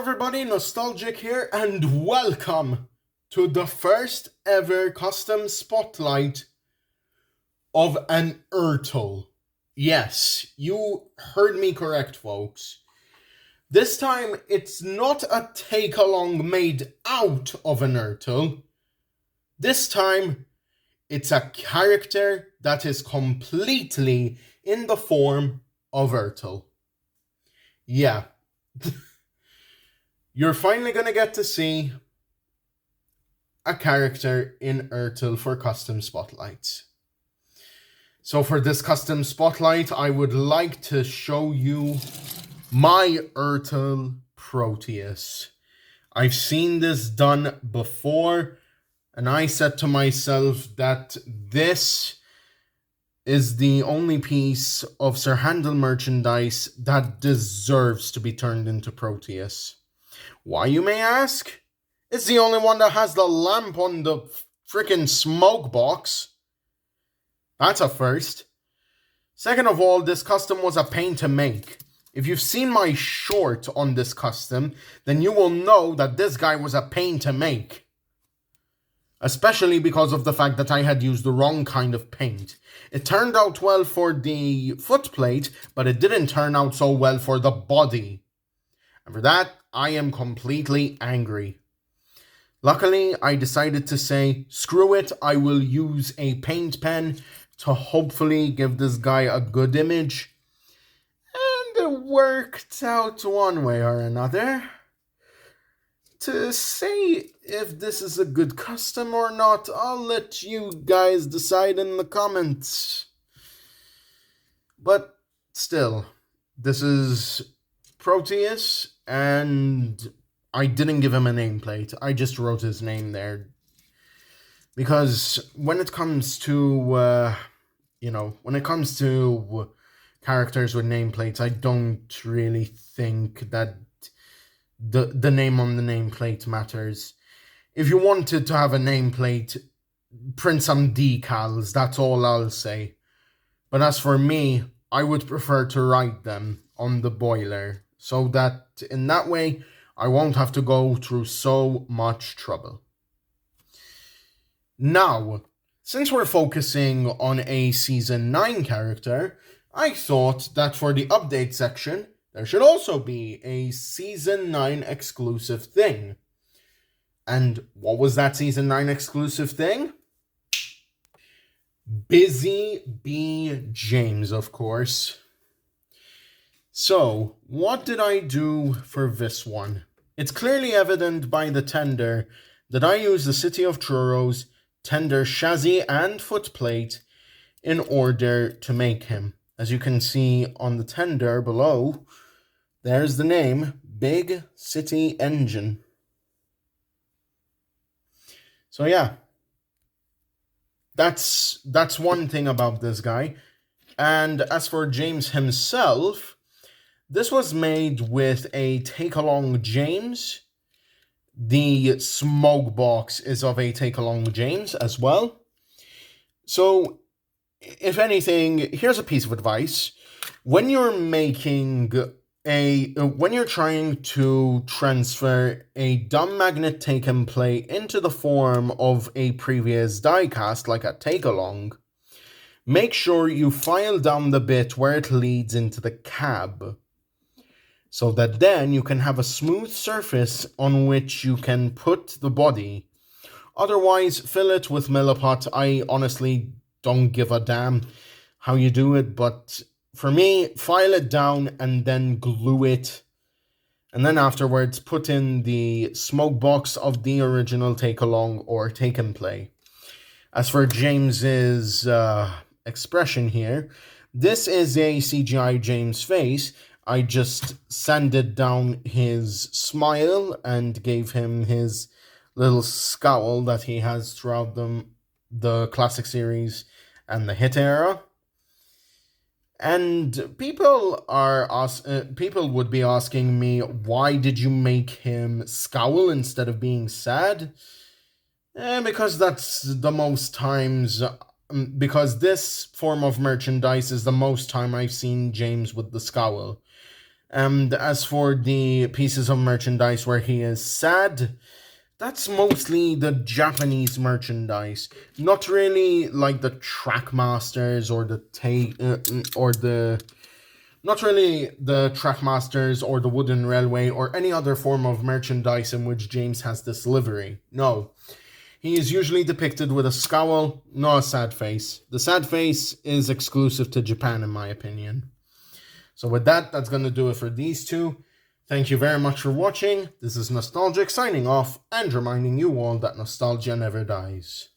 everybody, Nostalgic here, and welcome to the first ever custom spotlight of an ERTL. Yes, you heard me correct, folks. This time, it's not a take-along made out of an ERTL. This time, it's a character that is completely in the form of ERTL. Yeah. You're finally going to get to see a character in ERTL for custom spotlights. So for this custom spotlight, I would like to show you my ERTL Proteus. I've seen this done before, and I said to myself that this is the only piece of Sir Handel merchandise that deserves to be turned into Proteus. Why, you may ask? It's the only one that has the lamp on the frickin' smoke box. That's a first. Second of all, this custom was a pain to make. If you've seen my short on this custom, then you will know that this guy was a pain to make. Especially because of the fact that I had used the wrong kind of paint. It turned out well for the footplate, but it didn't turn out so well for the body. And for that, I am completely angry. Luckily, I decided to say, screw it, I will use a paint pen to hopefully give this guy a good image. And it worked out one way or another. To say if this is a good custom or not, I'll let you guys decide in the comments. But still, this is Proteus, and I didn't give him a nameplate. I just wrote his name there. Because when it comes to, characters with nameplates, I don't really think that the name on the nameplate matters. If you wanted to have a nameplate, print some decals, that's all I'll say. But as for me, I would prefer to write them on the boiler, so that in that way, I won't have to go through so much trouble. Now, since we're focusing on a Season 9 character, I thought that for the update section, there should also be a Season 9 exclusive thing. And what was that Season 9 exclusive thing? Busy Bee James, of course. So, what did I do for this one? It's clearly evident by the tender that I used the City of Churros tender chassis and footplate in order to make him. As you can see on the tender below, there's the name, Big City Engine. So yeah, that's one thing about this guy. And as for James himself, this was made with a take-along James. The smoke box is of a take-along James as well. So, if anything, here's a piece of advice. When you're trying to transfer a dumb magnet take and play into the form of a previous diecast, like a take-along, make sure you file down the bit where it leads into the cab, so that then you can have a smooth surface on which you can put the body. Otherwise, fill it with Milliput. I honestly don't give a damn how you do it, but for me, file it down and then glue it. And then afterwards, put in the smoke box of the original take-along or take-and-play. As for James's expression here, this is a CGI James face. I just sanded down his smile and gave him his little scowl that he has throughout the classic series and the hit era. And people would be asking me, why did you make him scowl instead of being sad? Because that's the most times, because this form of merchandise is the most time I've seen James with the scowl. And as for the pieces of merchandise where he is sad, that's mostly the Japanese merchandise, not really like the Trackmasters or not really the Trackmasters or the Wooden Railway or any other form of merchandise in which James has this livery. No. He is usually depicted with a scowl, not a sad face. The sad face is exclusive to Japan, in my opinion. So with that, that's going to do it for these two. Thank you very much for watching. This is Nostalgic signing off and reminding you all that nostalgia never dies.